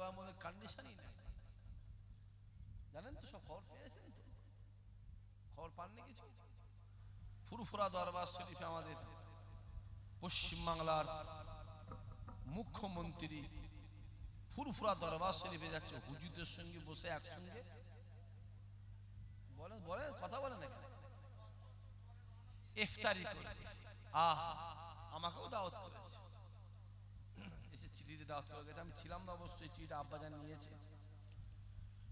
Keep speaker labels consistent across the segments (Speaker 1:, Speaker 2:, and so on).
Speaker 1: দেওয়ার মনে কন্ডিশনই নেই। জানেন তো, সব খবর পেয়েছেন তো, খবর পাননি কিছু? ফুরফুরা দরবার শরীফে আমাদের পশ্চিমবাংলার মুখ্যমন্ত্রী ফুরফুরা দরবার শরীফে যাচ্ছে, হুজুরদের সঙ্গে বসে একসঙ্গে বলেন বলেন কথা বলেন এখানে ইফতারি করে। আমাকেও দাওয়াত করেছে, এসে চিঠিতে দাওয়াত করে গেছে। আমি ছিলাম না অবশ্যই, চিঠিটা আব্বাজান নিয়েছে।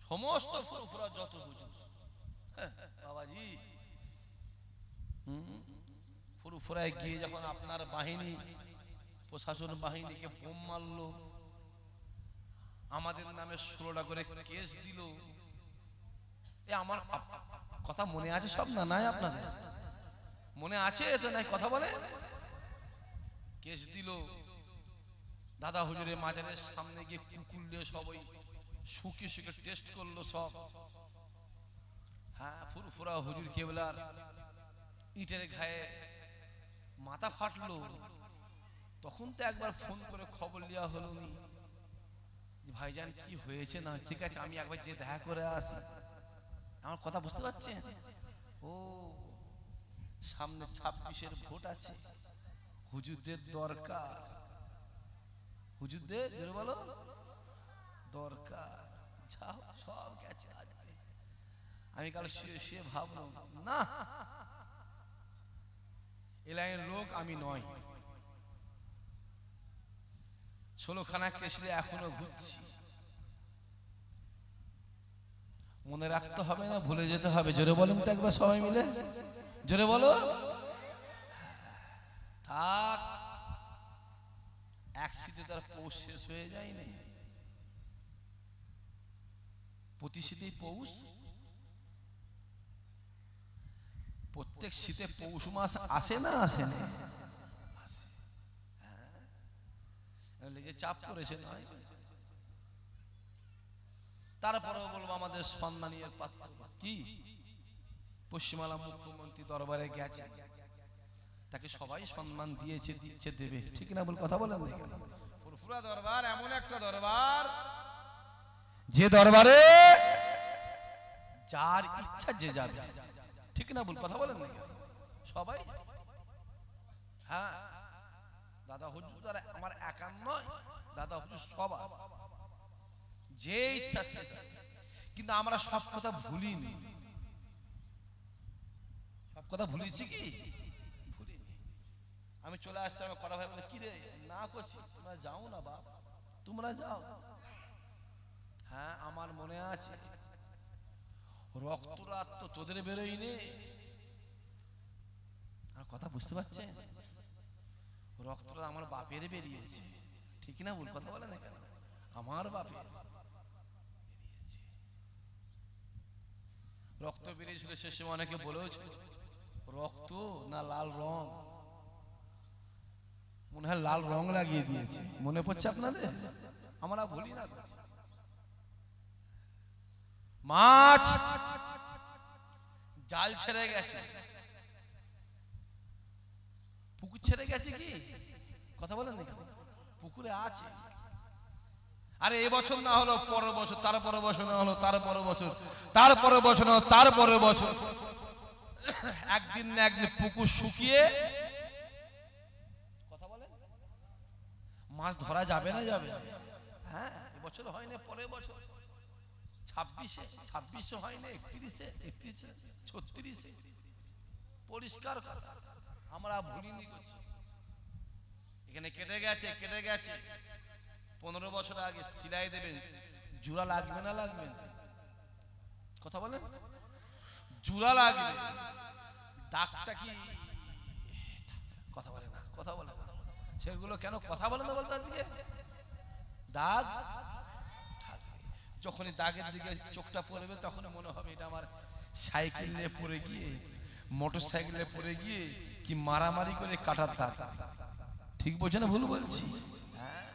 Speaker 1: সমস্ত ফুরফুরা যত হুজুর, বাবাজি ফুরফুরায় গিয়ে যখন আপনার বাহিনী, প্রশাসন বাহিনীকে বোম মারলো, আমাদের নামে 16টা করে কেস দিল। আমার কথা মনে আছে সব? না নাই আপনাদের মনে আছে তো? নাই কথা বলে কেস দিল। দাদা হুজুরের মাজারের সামনে গিয়ে কুকুর দিয়ে সবাই শুকিয়ে শুকিয়ে টেস্ট করলো সব। হ্যাঁ, ফুরফুরা হুজুর কেবলার ইটের ঘায়ে মাথা ফাটলো। তখন তো একবার ফোন করে খবর লিয়া হলো নি যে ভাইজান কি হয়েছে না, ঠিক আছে আমি একবার যে দেখা করে আসি। আমার কথা বুঝতে পারছেন? ও সামনে 26-এর ভোট আছে, হুজুরদের দরকার, হুজুরদের জোরে বলো দরকার। যাও সব গেছে আজকে। আমি কাল সে ভাবলাম না, এ লাইনের লোক আমি নয়। 16খানা কেসলে এখনো ঘুরছি। মনে রাখতে হবে না, ভুলে যেতে হবে। জোরে বলেন তো একবার সবাই মিলে, জোরে বলো। থাক, এক শীতে তার পৌষ শেষ হয়ে যায়নি, প্রতি শীতেই পৌষ। প্রত্যেক শীতে পৌষ মাস আসে না আসে না? যে চাপ করেছে নয়। তারপরেও বলবো আমাদের সম্মানীয় পাত্র কি পশ্চিমবাংলা মুখ্যমন্ত্রী দরবারে গেছে, তাকে সবাই সম্মান দিয়েছে, দিচ্ছে, দেবে, ঠিক না বল? কথা বলেন না কেন? ফুরফুরা দরবার এমন একটা দরবার, যে দরবারে যার ইচ্ছা যে যাবে, ঠিক না বল? কথা বলেন না কেন? সবাই। হ্যাঁ, দাদা হুজুর আমার একার নয়, দাদা হুজুর সবার, যে ইচ্ছা সে। কিন্তু আমরা সব কথা ভুলিনি। সব কথা ভুলেছি কি? ভুলিনি। আমি চলে আসছি, আমার কথা ভাই বলে কি রে না করছি, তোমরা যাও না বাপ, তোমরা যাও। হ্যাঁ, আমার মনে আছে রক্তরাত তো তোদের বেরোয়নি। আর কথা বুঝতে পারছেন? রক্তটা আমার বাপের বেরিয়েছে, ঠিক না বল? কথা বলে না কেন? আমার বাপের বেরিয়েছে রক্ত, বেরিয়েছিল। সে সময় অনেকে বলেছে রক্ত না লাল রং, মনে হয় লাল রং লাগিয়ে দিয়েছে। মনে পড়ছে আপনাদের? আমরা ভুলি না। মাছ জাল ছেড়ে গেছে, পুকুর ছেড়ে গেছে কি? কথা বলেন না কেন? পুকুরে আছে। আরে এবছর না হলো পরের বছর, তার পরের বছর না হলো তার পরের বছর, তার পরের বছর না তার পরের বছর, একদিন না একদিন পুকুর শুকিয়ে, কথা বলেন, মাছ ধরা যাবে না যাবে না? হ্যাঁ, এবছর হয় না, পরের বছর 26-এ হয় না, 31-এ, 36-এ, পরিষ্কার কথা। আমরা ভুলিনি করছি। এখানে কেটে গেছে 15 বছর আগে। সিলাই দেবেন, জোড়া লাগবে না লাগবে না? কথা বলেন, জোড়া লাগবে। দাগটা কি? কথা বলে না, কথা বলে না। সেগুলো কেন কথা বলে না বলতে? আজকে দাগ যখনই দাগের দিকে চোখটা পড়বে, তখন মনে হবে এটা আমার সাইকেল নিয়ে পড়ে গিয়ে, মোটর সাইকেলে পড়ে গিয়ে কি মারামারি করে কাটার দাগ। ঠিক বলছে না ভুল বলছি? হ্যাঁ,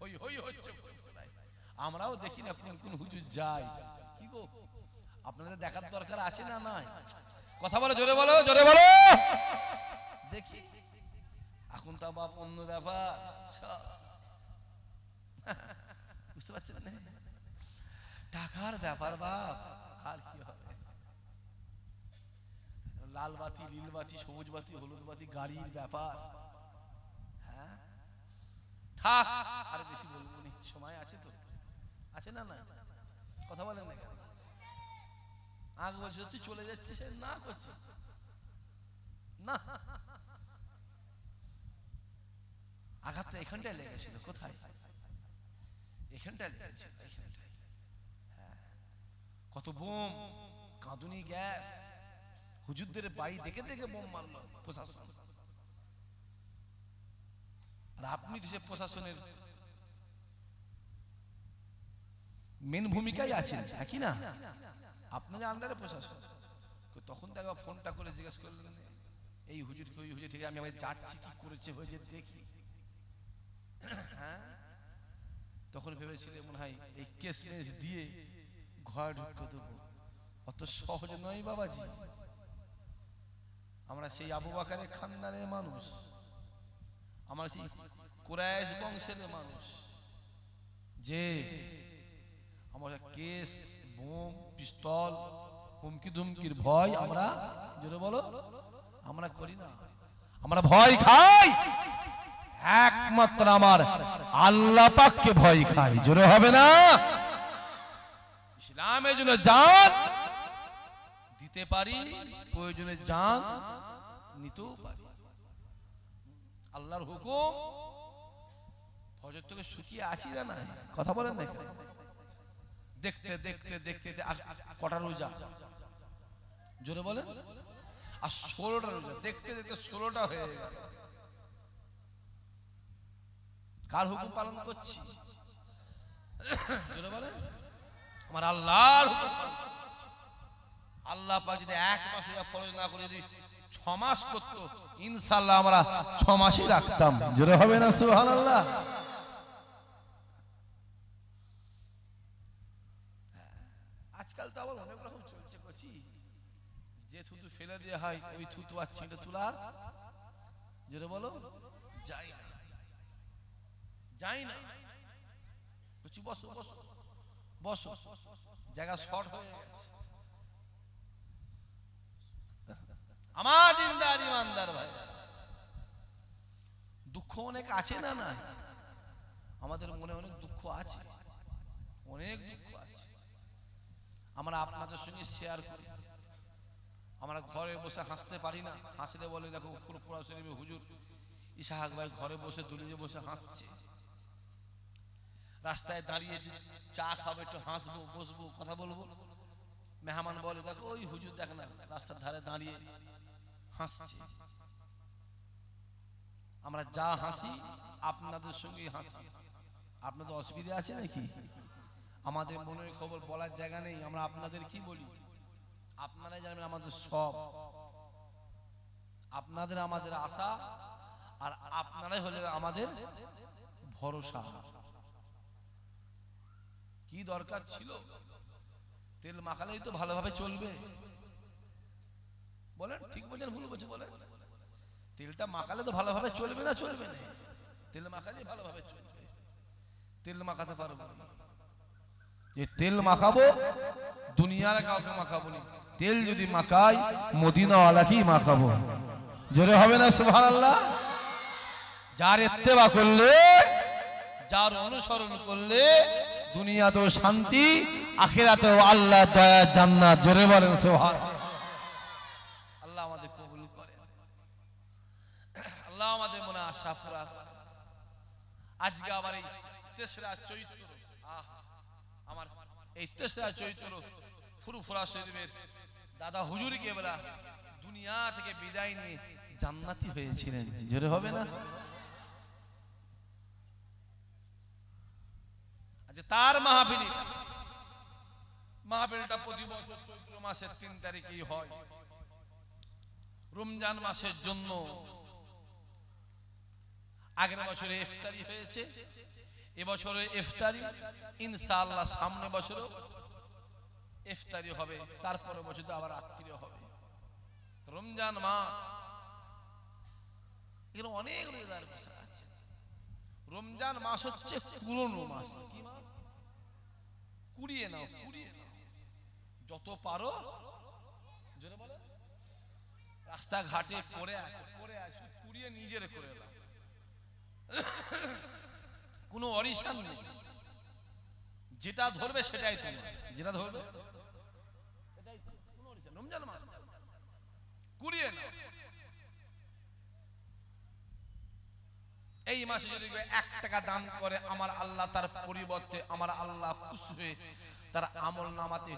Speaker 1: হই হই হচ্ছে। আমরাও দেখি না কোন কোন হুজুর যায়। কি গো, আপনাদের দেখার দরকার আছে না নাই? কথা বলো, জোরে বলো, জোরে বলো। দেখি এখন তা বাপ অন্য ব্যাপার। বুঝতে পারছেন না? টাকার ব্যাপার বাপ, আর কি হবে? লাল বাতি, নীল বাতি, সবুজ বাতি, হলুদ বাতি, গাড়ির ব্যাপার। হ্যাঁ থাক, আর বেশি বলবো না, সময় আছে তো, আছে না? না কথা বলেন না কেন? আগে বলছে তুই চলে যাচ্ছিস, না করছি না, আঘাতটা এখানটায় লেগেছিল। কোথায়? এখানটায় লেগেছিল, এখানটায়। হ্যাঁ, কত বোম, কাঁদুনি গ্যাস, হুজুরদের বাড়ি দেখে দেখে বোম মারলো প্রশাসন। আর আপনি দেশে প্রশাসনের মেন ভূমিকায় আছেন, হ্যাঁ কি না? আপনাদের আন্ডারে প্রশাসন। তখন তো একবার ফোনটা করে জিজ্ঞেস করলেন, এই হুজুর কি, ওই হুজুর ঠিক আছে, আমি আবার যাচ্ছি, কি করেছে হয়েছে দেখি। হ্যাঁ, তখন ভেবেছিলেন মনে হয় এই কেস মেস দিয়ে ঘর ঢুকে দেবো। অত সহজ নয় বাবাজি। আমরা সেই আবু বকরের খানদানের মানুষ, আমরা সেই কুরাইশ বংশের মানুষ, যে আমরা কেস, বোম, পিস্তল, হুমকি ধুমকির ভয় আমরা, জোরে বলো, আমরা করি না। আমরা ভয় খাই একমাত্র আমার আল্লাহ পাককে ভয় খাই। জোরে হবে না? ইসলামের জন্য জান দিতে পারি, প্রয়োজনে জান নিতেও পারি। আল্লাহর হুকুম, ফজর থেকে শুকিয়ে আছি না, না কথা বলেন না কেন? দেখতে দেখতে দেখতে কটা রোজা, জোরে বলেন? আর 16টা রোজা, দেখতে দেখতে 16টা হয়ে গেল। কার হুকুম পালন করছি? জোরে বলেন? আমার আল্লাহর হুকুম পালন করছি। আল্লাহ পাক যদি 1 মাস রোজা ফরজ না করে যদি 6 মাস করতো, ইনশাআল্লাহ আমরা 6 মাসই রাখতাম। জোরে হবে না সুবহানাল্লাহ? আজকাল তো আবার অনেক রকম চলছে করছি, যে থুতু ফেলে দেওয়া হয় ওই থুতু আর ছিঁড়ে তোলার, যেটা বলো, যাই না, যাই না। বলছি বসো বসো বসো, জায়গা শর্ট হয়ে গেছে। আমার দিনদার ইমানদার ভাই, দুঃখ অনেক আছে না? না, আমাদের মনে অনেক দুঃখ আছে, অনেক দুঃখ আছে। আমরা আপনাদের সঙ্গে শেয়ার করি। আমরা ঘরে বসে হাসতে পারি না, হাসলে বলে দেখো ফুরফুরা শরীফে হুজুর ইসহাক ভাই ঘরে বসে দুলিয়ে বসে হাসছে। রাস্তায় দাঁড়িয়েছি, চা খাবে, একটু হাসবো, বসবো, কথা বলবো, মেহমান বলে দেখো ওই হুজুর দেখ না রাস্তার ধারে দাঁড়িয়ে হাসছে। আমরা যা হাসি আপনাদের সঙ্গে হাসি। আপনাদের অসুবিধা আছে নাকি? আমাদের মনের খবর বলার জায়গা নেই, আমরা আপনাদের কি বলি? আপনারাই জানেন আমাদের সব, আপনাদের আমাদের আশা, আর আপনারাই হলে আমাদের ভরসা। কি দরকার ছিল? তেল মাখালেই তো ভালোভাবে চলবে, বলেন? ঠিক বলছেন ভুল বলছেন বলেন? তেলটা মাখালে তো ভালোভাবে চলবে না? চলবে না, তেল মাখালে ভালোভাবে চলবে। তেল মাখাতে পারবো না, যে তেল মাখাবো দুনিয়ার কাউকে মাখাবো না, তেল যদি মাখাই মদিনাওয়ালাকেই মাখাবো। জোরে হবে না সুবহানাল্লাহ? যার ইত্তেবা করলে, যার অনুসরণ করলে দুনিয়াতেও শান্তি, আখিরাতেও আল্লাহ দয়া, জান্নাত। জোরে বলেন সুবহানাল্লাহ। আল্লাহ আমাদের কবুল করেন, আল্লাহ আমাদের মনে আশা পুরা করেন। আজকে আবার এই 3রা চৈত্র, আমার এই 3রা চৈত্র ফুরফুরা শরীফের দাদা হুজুর কেবলা দুনিয়া থেকে বিদায় নিয়ে জান্নাতি হয়েছিলেন। জোরে হবে না? আজ তার মাহফিলটা প্রতি বছর চৈত্র মাসের 3 তারিখেই হয়। রমজান মাসের জন্য আগের বছরে ইফতারি হয়েছে, এবছরে ইফতারি, ইনশাআল্লাহ সামনে বছরও ইফতারি হবে, তারপরে বছর আবার রাত্রি হবে। রমজান মাস, এখানে অনেক রোজাদার বসে আছে। রমজান মাস হচ্ছে পুরনো মাস। কি মাস? কুড়িয়ে নাও, কুড়িয়ে নাও যত পারো। জোরে বলো। রাস্তাঘাটে পড়ে আছে, পড়ে আছে, কুড়িয়ে নিজের করে নাও। কোনো অরিশান নেই, যেটা ধরবে সেটাই তোমার, যেটা ধরবে সেটাই কোনো অরিশান। রমজান মাস কুড়িয়ে নাও। এই মাসে যদি 1 টাকা দান করে আমার আল্লাহ তার পরিবর্তে আমার আল্লাহ খুশি হয়ে তার আমল নামাতে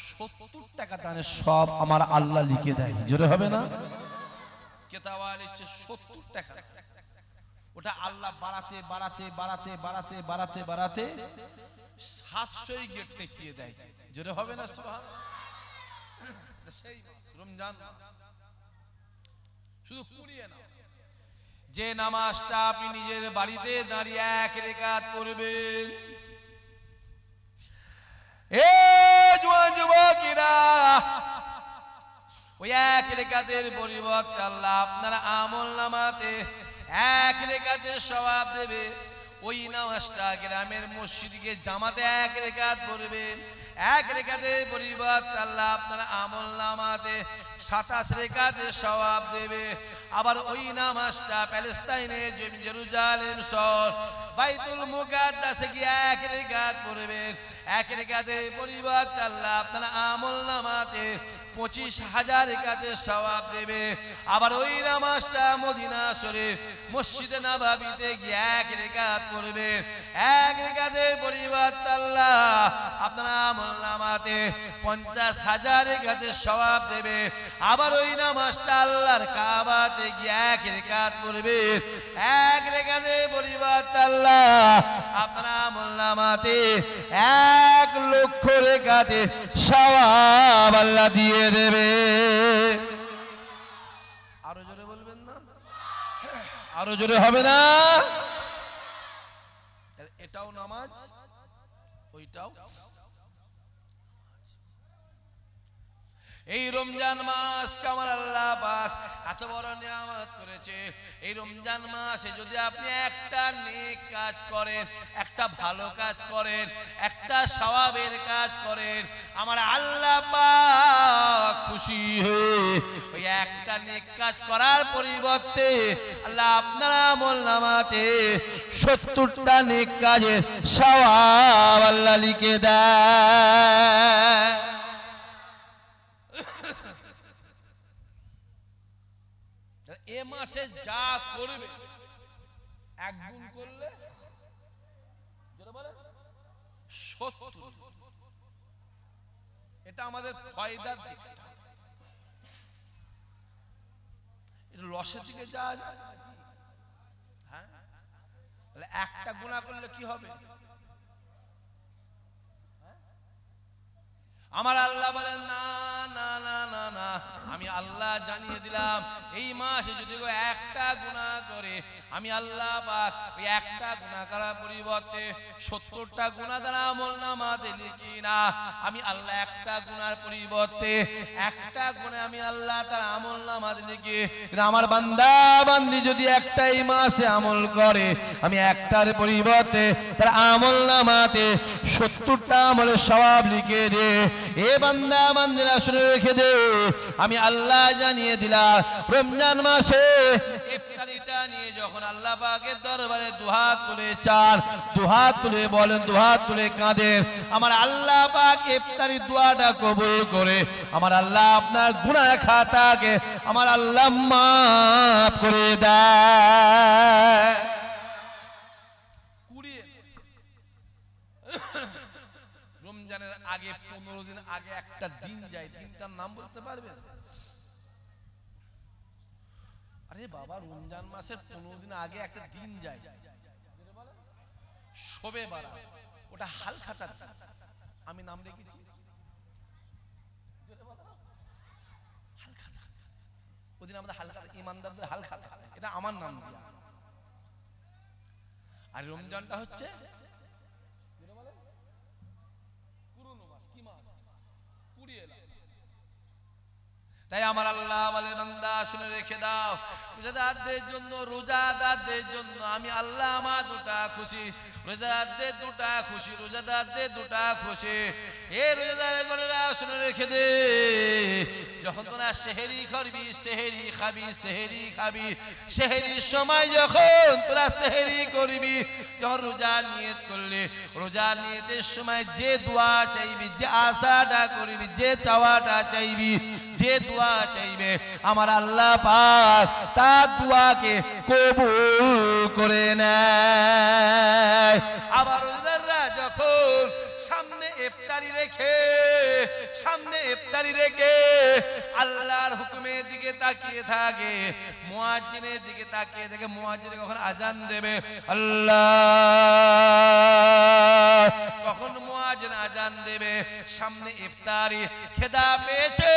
Speaker 1: 70 টাকা দানের সব আমার আল্লাহ লিখে দেয়। জোরে হবে না? কেতাবা লিখছে 70 টাকা, ওটা আল্লাহ বাড়াতে বাড়াতে বাড়াতে বাড়াতে বাড়াতে বাড়াতে 700 গিয়ে ঠেকিয়ে দেয়। জোরে হবে না? সুবহানাল্লাহ। সেই মাস রমজান মাস, শুধু কুড়িয়ে নাও। যে নামাজটা আপনি নিজের বাড়িতে দাঁড়িয়ে 1 রাকাত পড়বেন, এ জওয়ান যুবকেরা, ওই 1 রাকাতের পরিবর্তে আল্লাহ আপনার আমল নামাতে 1 রাকাতের সওয়াব দেবে। ওই নামাজটা গ্রামের মসজিদে জামাতে 1 রাকাত পড়বেন, 1 রাকাতের পরিবর্তে আল্লাহ আপনার আমল নামাতে 27 রাকাতের সওয়াব দেবে। আবার ওই নামাজটা প্যালেস্তাইনের জমি জেরুজালেম শহর বাইতুল মুকাদ্দাসে গিয়ে 1 রাকাত পড়বেন, 1 রাকাতের পরিবর্তে আল্লাহ আপনার আমল নামাতে 25,000 রাকাতের সওয়াব দেবে। আবার ওই নামাজটা মদিনা শরীফ মসজিদে নববীতে গিয়ে 1 রাকাত পড়বে, 1 রাকাতের পরিবর্তে আল্লাহ আপনার আমল নামাতে 50,000 রাকাতের সওয়াব দেবে। আবার ওই নামাজটা আল্লাহর কাবাতে গিয়ে 1 রাকাত পড়বে, 1 রাকাতের পরিবর্তে আল্লাহ আপনার আমল নামাতে 1 লক্ষ রাকাতের সওয়াব আল্লাহ দিয়ে দেবে। আরো জোরে বলবেন না? আরো জোরে হবে না? এটাও নামাজ, ওইটাও। এই রমজান মাস আমার আল্লাহ পাক এত বড় নিয়ামত করেছে। এই রমজান মাসে যদি আপনি একটা নেক কাজ করেন, একটা ভালো কাজ করেন, একটা সওয়াবের কাজ করেন, আমার আল্লাহ পাক খুশি হয়ে ওই একটা নেক কাজ করার পরিবর্তে আল্লাহ আপনার আমল নামাতে 70টা নেক কাজের সওয়াব আল্লাহ লিখে দেয়। এ মাসে যা করবে 1 গুণ করলে 70। এটা আমাদের ফায়দার দিক, এটা লসের দিকে যাওয়া যায়। হ্যাঁ, তাহলে একটা গুনাহ করলে কি হবে? আমার আল্লাহ বলেন না না না না না, আমি আল্লাহ জানিয়ে দিলাম এই মাসে যদি একটা গুনাহ করে আমি আল্লাহ পাক ওই একটা গুনাহ করার পরিবর্তে 70টা গুনাহ দ্বারা আমলনামাতে লিখি না। আমি আল্লাহ একটা গুনার পরিবর্তে একটা গুনাহ আমি আল্লাহ তার আমলনামাতে লিখি। আমার বান্দা বান্দি যদি একটা এই মাসে আমল করে আমি একটার পরিবর্তে তার আমলনামাতে 70টা আমলের সওয়াব লিখে দে। এ বান্দা বান্দিরা শুনে রেখে দে, আমি আল্লাহ জানিয়ে দিলাম রমজান মাসে ইফতারিটা নিয়ে যখন আল্লাহ পাকের দরবারে দুহাত তুলে চান, দুহাত তুলে বলেন, দুহাত তুলে কাঁদেন, আমার আল্লাহ পাক ইফতারির দোয়াটা কবুল করে আমার আল্লাহ আপনার গুনাহ খাতাকে আমার আল্লাহ মাফ করে দেয়। রমজানের আগে 15 দিন আগে একটা দিন যায়, দিনটার নাম বলতে পারবেন? আরে বাবা, রমজান মাসের 15 দিন আগে একটা দিন যায়, শবে বারা, ওটা হালখাতার দিন। আমি নাম রেখেছি হালখাতা। ওদিন আমাদের হালখাতা, ইমানদারদের হালখাতা, এটা আমার নাম দিয়া। আর রমজানটা হচ্ছে তাই আমার আল্লাহ বলে বান্দা শুনে রেখে দাও, রোজাদারদের জন্য, রোজাদারদের জন্য আমি আল্লাহ আমার দুটা খুশি, রোজাদারদের দুটা খুশি, রোজাদারদের দুটা খুশি। এ রোজাদার গণেরা শুনে রেখে দে, যখন তোরা সেহেরি করবি, সেহেরি খাবি, সেহেরি খাবি, সেহেরির সময় যখন তোরা সেহেরি করবি, যখন রোজা নিয়ত করলে, রোজা নিয়তের সময় যে দোয়া চাইবি, যে আশাটা করবি, যে চাওয়াটা চাইবি, যে দোয়া চাইবে, আমার আল্লাহ পাক তার দোয়াকে কবুল করে নেয়। আবার রোজাদাররা যখন সামনে ইফতারি রেখে, সামনে ইফতারি রেখে আল্লাহর হুকুমের দিকে তাকিয়ে থাকে, মুয়াজ্জিনের দিকে তাকিয়ে থাকে, মুয়াজ্জিন কখন আজান দেবে, আল্লাহ কখন মুয়াজ্জিন আজান দেবে, সামনে ইফতারি, খেদা পেয়েছে,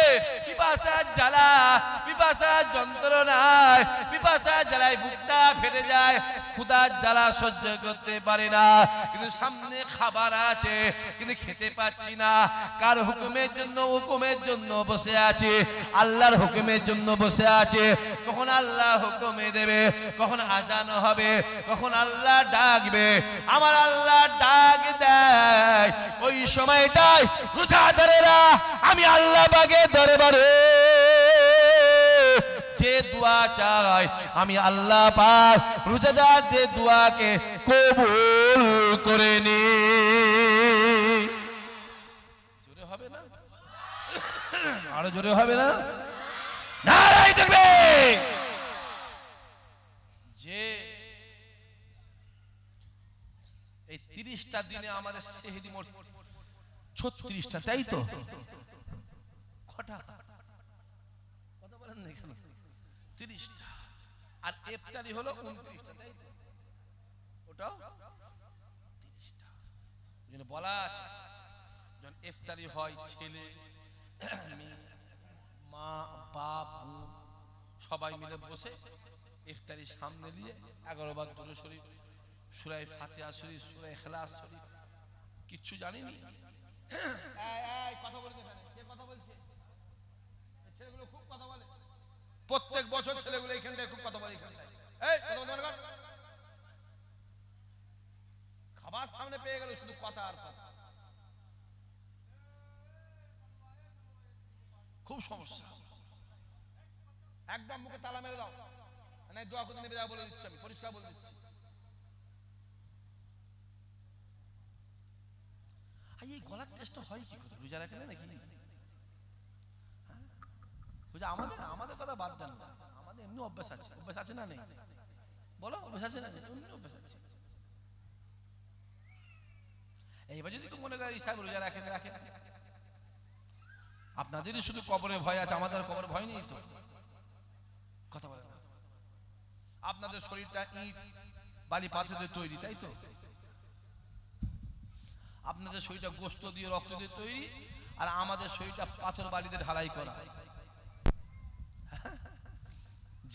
Speaker 1: পিপাসা জ্বালা, পিপাসা যন্ত্রণায়, পিপাসা জ্বালায় বুকটা ফেটে যায়, ক্ষুধার জ্বালা সহ্য করতে পারে না, কিন্তু সামনে খাবার আছে কিন্তু খেতে পাচ্ছি না, কার হুকুমের জন্য, হুকুমের জন্য বসে আছে, আল্লাহর হুকুমের জন্য বসে আছে। কখন আল্লাহ হুকুমে দেবে, কখন আজান হবে, কখন আল্লাহ ডাকবে, আমার আল্লাহ ডাক দেয়, ওই সময়টাই রোজাদারেরা আমি আল্লাহ পাকের দরবারে যে দোয়া চাই, আমি আল্লাহ পাক রোজাদারদের দোয়াকে কবুল করে নি। জোরে হবে না? আরো জোরে হবে না? নারায়ে তাকবীর। যে এই 30টা দিনে আমাদের সেহরি মোট 36টা, তাই তো? কটা কথা বলেন না কেন? 30টা, আর ইফতারি হলো 29টা, তাই তো? ওটাও 30টা। যেন বলা আছে যখন ইফতারি হয়, ছেলে মা বাপ সবাই মিলে বসে ইফতারি সামনে নিয়ে 11 বার দুরূদ শরীফ, সূরা ফাতিহা শরীফ, সূরা ইখলাস শরীফ, কিচ্ছু জানিনি। এই কথা বলে এখানে কে কথা বলছে? এই ছেলেগুলো খুব কথা বলে, প্রত্যেক বছর ছেলেগুলো এইখানটায় খুব কথা বলে, এইখানটায় এই কথা বলতে পারবে? খাবার সামনে পেয়ে গেল শুধু কথা আর কথা, খুব সমস্যা। একদম মুখে তালা মেরে দাও, মানে দোয়া করতে নেবে, যা বলে দিচ্ছি, আমি পরিষ্কার বলে দিচ্ছি। এই গলার টেস্টটা হয় কি করে? রোজা রাখেন নাকি? আমাদের আমাদের কথা বাদ দেন না, আমাদের এমনি অভ্যাস আছে, অভ্যাস আছে না নেই? বলো, অভ্যাস আছে না? এমনি অভ্যাস আছে। এইবার যদি মনে করে সাহেব রোজা রাখেন, রাখেন, আপনাদেরই শুধু কবরে ভয় আছে, আমাদের কবরে ভয় নেই তো? কথা বলে না। আপনাদের শরীরটা ইট বালি পাথর দিয়ে তৈরি, তাই তো? আপনাদের শরীরটা গোশত দিয়ে রক্ত দিয়ে তৈরি, আর আমাদের শরীরটা পাথর বালিতে ঢালাই করা।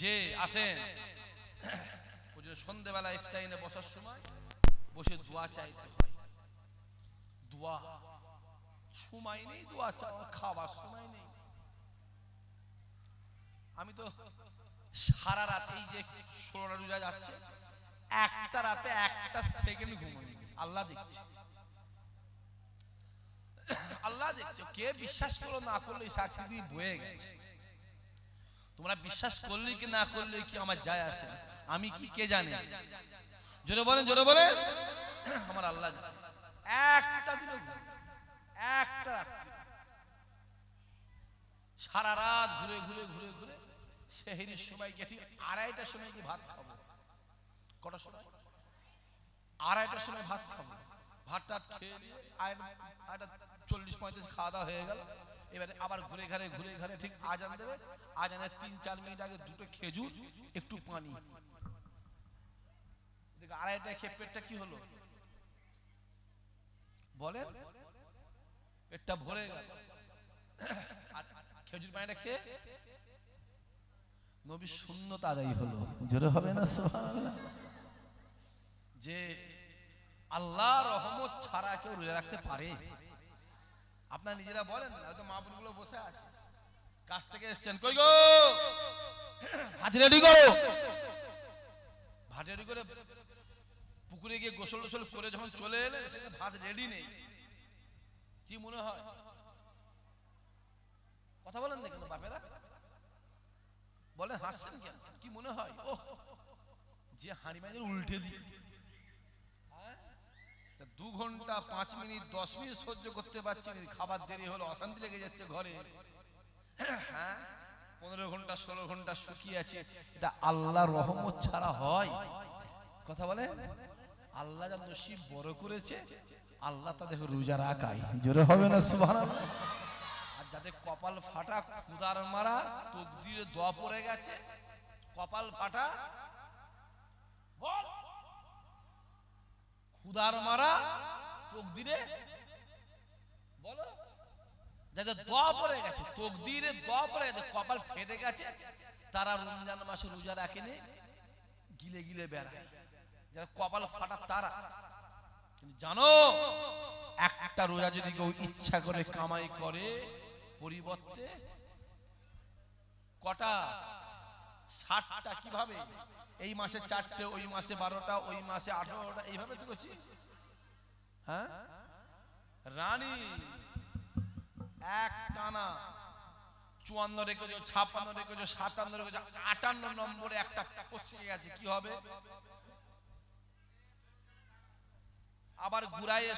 Speaker 1: যে আসেন ওই যে সন্ধ্যেবেলা ইফতারিনে বসার সময় বসে দোয়া চাইতে হয়, দোয়া সময় নেই, দোয়া চাওয়া, খাবার সময় নেই। আমি তো সারা রাত, এই যে 16টা রোজা যাচ্ছে, একটা রাতে একটা সেকেন্ড ঘুমাইনি, আল্লাহ দেখছে, আল্লাহ দেখছে। কে বিশ্বাস করলো না করলো এই সাক্ষী দিয়ে বয়ে গেছে। তোমরা বিশ্বাস করলে কি না করলে কি আমার যায় আসে না, আমি কি কে জানে? জোরে বলেন, জোরে বলেন। আমার আল্লাহ জানে। একটা দিন, একটা রাত্রি, সারা রাত ঘুরে ঘুরে ঘুরে ঘুরে সেহরির সময় গিয়ে ঠিক 2:30টার সময় কি ভাত খাবো। কটার সময়? 2:30টার সময় ভাত খাবো। ভাতটা খেয়ে নিয়ে 40-45 খাওয়া দাওয়া হয়ে গেল। এবারে আবার ঘুরে ঘুরে ঘুরে ঘুরে ঠিক আজান দেবে, আজানের 3-4 মিনিট আগে দুটো খেজুর, একটু পানি। 2:30টায় খেয়ে পেটটা কি হলো বলেন? পেটটা ভরে গেল। আর খেজুর পানিটা খেয়ে নবী সুন্নত আদায় হলো। জোরে হবে না সুবহানাল্লাহ? যে আল্লাহর রহমত ছাড়া কেউ রোজা রাখতে পারে? আপনারা নিজেরা বলেন না, হয়তো মা বোনগুলো বসে আছে, কাছ থেকে এসছেন, কই গো ভাত রেডি করো। ভাত রেডি করে পুকুরে গিয়ে গোসল টোসল করে যখন চলে এলে সেটা ভাত রেডি নেই, কি মনে হয়? কথা বলেন দেখেন বাপেরা, বলেন হাসছেন কেন? কি মনে হয়? ও যে হাঁড়ি মাঝে উল্টে দিয়ে 2 ঘন্টা 5 মিনিট 10 মিনিট সহ্য করতে পারছি না, খাবার দেরি হলো অশান্তি লেগে যাচ্ছে ঘরে। হ্যাঁ 15 ঘন্টা 16 ঘন্টা শুকিয়ে আছে, এটা আল্লাহর রহমত ছাড়া হয়? কথা বলে আল্লাহ যা নসিব বড় করেছে, আল্লাহ তাদের রোজা রাখায়, জোরে হবে না সুবহানাল্লাহ। আর যাদের কপাল ফাটা, খুদার মারা, তকদিরে দোয়া পড়ে গেছে, কপাল ফাটা, বল খুদার মারা, তকদিরে বলো, যাদের দোয়া পড়ে গেছে, তকদিরে দোয়া পড়ে গেছে, কপাল ফেটে গেছে, তারা রমজান মাসে রোজা রাখেনি, গিলে গিলে বেড়ায়। যারা কপাল ফাটা তারা। জানো একটা রোজা যদি কেউ ইচ্ছা করে কামাই করে, পরিবর্তে কটা 60টা, কিভাবে? এই মাসে 4টে, ওই মাসে 12টা, ওই মাসে 18টা, এইভাবে তো করছি। হ্যাঁ রানী এক টানা 54 রেখেছো, 56 রেখেছো, 57 রেখেছো, 58 নম্বরে একটা পৌঁছে গেছে, কি হবে? আবার ঘুরায়।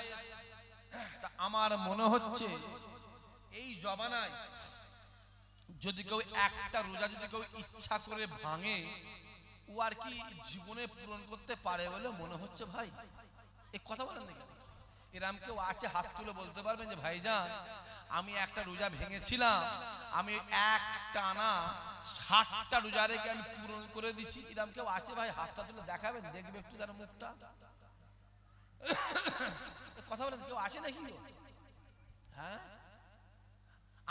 Speaker 1: তা আমার মনে হচ্ছে এই জবানায় যদি কেউ একটা রোজা যদি কেউ ইচ্ছা করে ভাঙে, ও আর কি জীবনে পূরণ করতে পারে বলে মনে হচ্ছে ভাই? এই কথা বলেন দেখি, এরম কেউ আছে হাত তুলে বলতে পারবেন যে ভাইজান আমি একটা রোজা ভেঙেছিলাম, আমি এক টানা 60টা রোজা রেখে আমি পূরণ করে দিচ্ছি? এরম কেউ আছে ভাই? হাতটা তুলে দেখাবেন, দেখবে একটু তার মুখটা। কথা বলেন, কেউ আসে নাকি? হ্যাঁ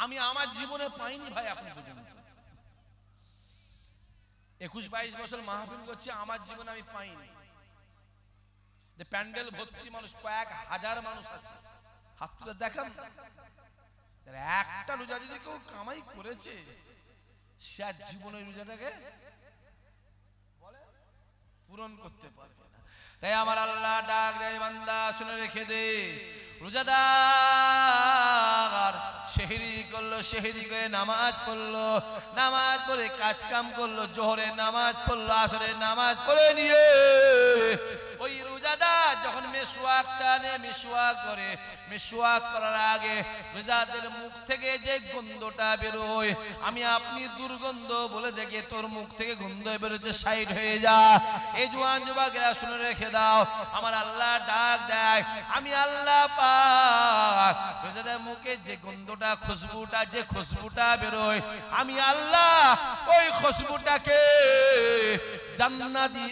Speaker 1: আমি আমার জীবনে পাইনি ভাই এখন পর্যন্ত। 21-22 বছর মাহফিল করছি, আমার জীবনে আমি পাইনি। যে প্যান্ডেল ভর্তি মানুষ, কয়েক হাজার মানুষ আছে, হাত তুলে দেখান। একটা রোজা যদি কেউ কামাই করেছে, সে আর জীবনের রোজাটাকে পূরণ করতে পারবে না। তাই আমার আল্লাহ ডাক দেয়, বান্দা শুনে রেখে দে, রোজাদার সেহরি করলো, সেহরি করে নামাজ পড়লো, নামাজ পড়ে কাজ কাম করলো, জোহরের নামাজ পড়লো, আসরের নামাজ পড়ে নিয়ে ওই রোজাদার যখন মিসওয়াক টানে, মিসওয়াক করে, মিসওয়াক করার আগে রোজাদের মুখ থেকে যে গন্ধটা বেরোয়, আমি আপনি দুর্গন্ধ বলে দেখে তোর মুখ থেকে গন্ধ বেরোচ্ছে, সাইড হয়ে যা। এই জওয়ান যুবকেরা শুনে রেখে দাও, আমার আল্লাহ ডাক দেয়, আমি আল্লাহ পাক রোজাদের মুখে যে গন্ধটা, খুশবুটা, যে খুশবুটা বেরোয়, আমি আল্লাহ ওই খুশবুটাকে জান্নাতি